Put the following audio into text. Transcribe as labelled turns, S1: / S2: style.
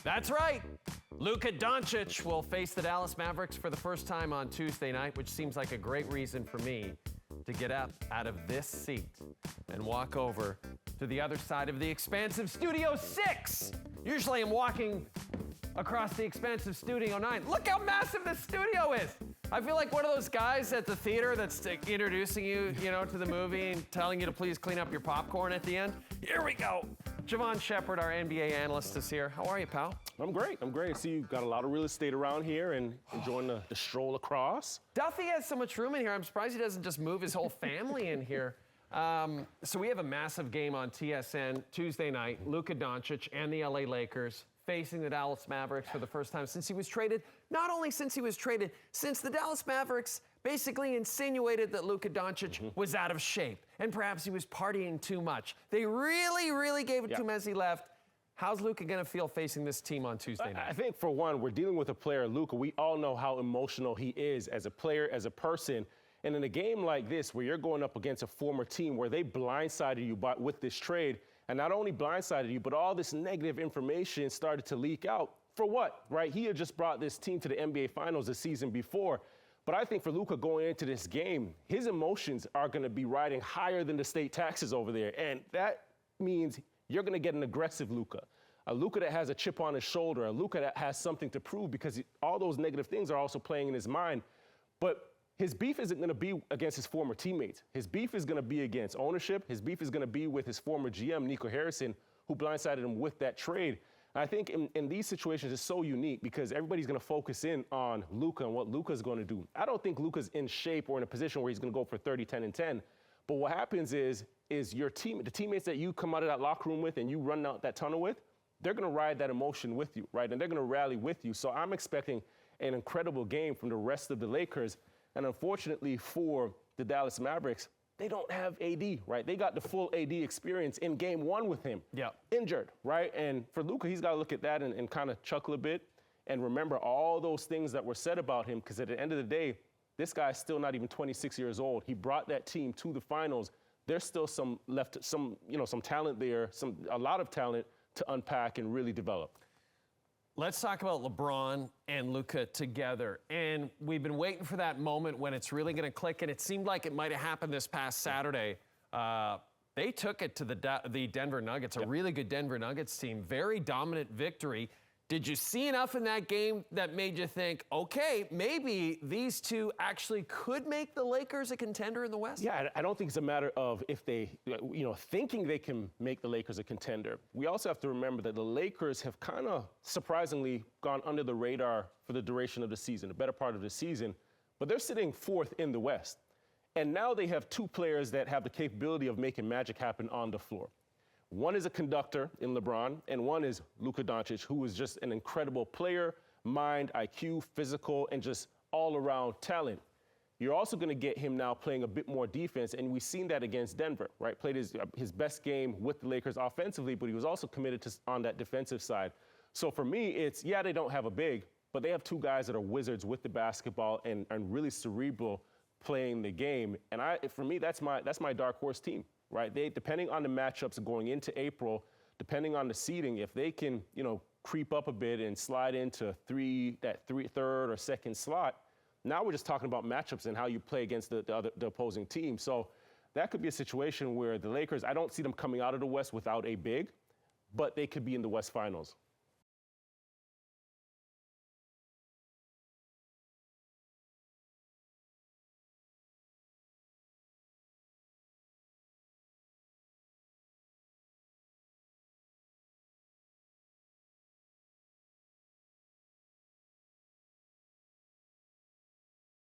S1: That's right. Luka Dončić will face the Dallas Mavericks for the first time on Tuesday night, which seems like a great reason for me to get up out of this seat and walk over to the other side of the expansive Studio 6. Usually I'm walking across the expansive Studio 9. Look how massive this studio is. I feel like one of those guys at the theater that's introducing you, to the movie and telling you to please clean up your popcorn at the end. Here we go. Jevohn Shepherd, our NBA analyst, is here. How are you, pal?
S2: I'm great. I see you've got a lot of real estate around here and enjoying the stroll across.
S1: Duffy has so much room in here. I'm surprised he doesn't just move his whole family in here. So we have a massive game on TSN Tuesday night. Luka Dončić and the LA Lakers facing the Dallas Mavericks for the first time since he was traded. Not only since he was traded, since the Dallas Mavericks basically insinuated that Luka Dončić was out of shape and perhaps he was partying too much. They really gave it to him as he left. How's Luka going to feel facing this team on Tuesday night?
S2: I think, for one, we're dealing with a player, Luka. We all know how emotional he is as a player, as a person. And in a game like this, where you're going up against a former team where they blindsided you with this trade, and not only blindsided you, but all this negative information started to leak out. For what, right? He had just brought this team to the NBA Finals the season before. But I think for Luka going into this game, his emotions are going to be riding higher than the state taxes over there. And that means you're going to get an aggressive Luka. A Luka that has a chip on his shoulder, a Luka that has something to prove, because all those negative things are also playing in his mind. But his beef isn't going to be against his former teammates. His beef is going to be against ownership. His beef is going to be with his former GM, Nico Harrison, who blindsided him with that trade. And I think in these situations, it's so unique because everybody's going to focus in on Luka and what Luka's going to do. I don't think Luka's in shape or in a position where he's going to go for 30, 10, and 10. But what happens is your team, the teammates that you come out of that locker room with and you run out that tunnel with, they're going to ride that emotion with you, right? And they're going to rally with you. So I'm expecting an incredible game from the rest of the Lakers. And unfortunately for the Dallas Mavericks, they don't have AD, right? They got the full AD experience in game one with him, injured, right? And for Luka, he's got to look at that and kind of chuckle a bit and remember all those things that were said about him, because at the end of the day, this guy's still not even 26 years old. He brought that team to the finals. There's still some talent there, a lot of talent to unpack and really develop.
S1: Let's talk about LeBron and Luka together. And we've been waiting for that moment when it's really going to click, and it seemed like it might have happened this past Saturday. They took it to the Denver Nuggets, a really good Denver Nuggets team, very dominant victory. Did you see enough in that game that made you think, okay, maybe these two actually could make the Lakers a contender in the West?
S2: Yeah, I don't think it's a matter of if they, thinking they can make the Lakers a contender. We also have to remember that the Lakers have kind of surprisingly gone under the radar for the duration of the season, the better part of the season, but they're sitting fourth in the West. And now they have two players that have the capability of making magic happen on the floor. One is a conductor in LeBron, and one is Luka Dončić, who is just an incredible player, mind, IQ, physical, and just all-around talent. You're also going to get him now playing a bit more defense, and we've seen that against Denver, right? Played his best game with the Lakers offensively, but he was also committed on that defensive side. So for me, it's, they don't have a big, but they have two guys that are wizards with the basketball and really cerebral playing the game. And for me, that's my dark horse team. Right, depending on the matchups going into April, depending on the seeding, if they can, creep up a bit and slide into third or second slot, now we're just talking about matchups and how you play against the opposing team. So that could be a situation where the Lakers, I don't see them coming out of the West without a big, but they could be in the West Finals.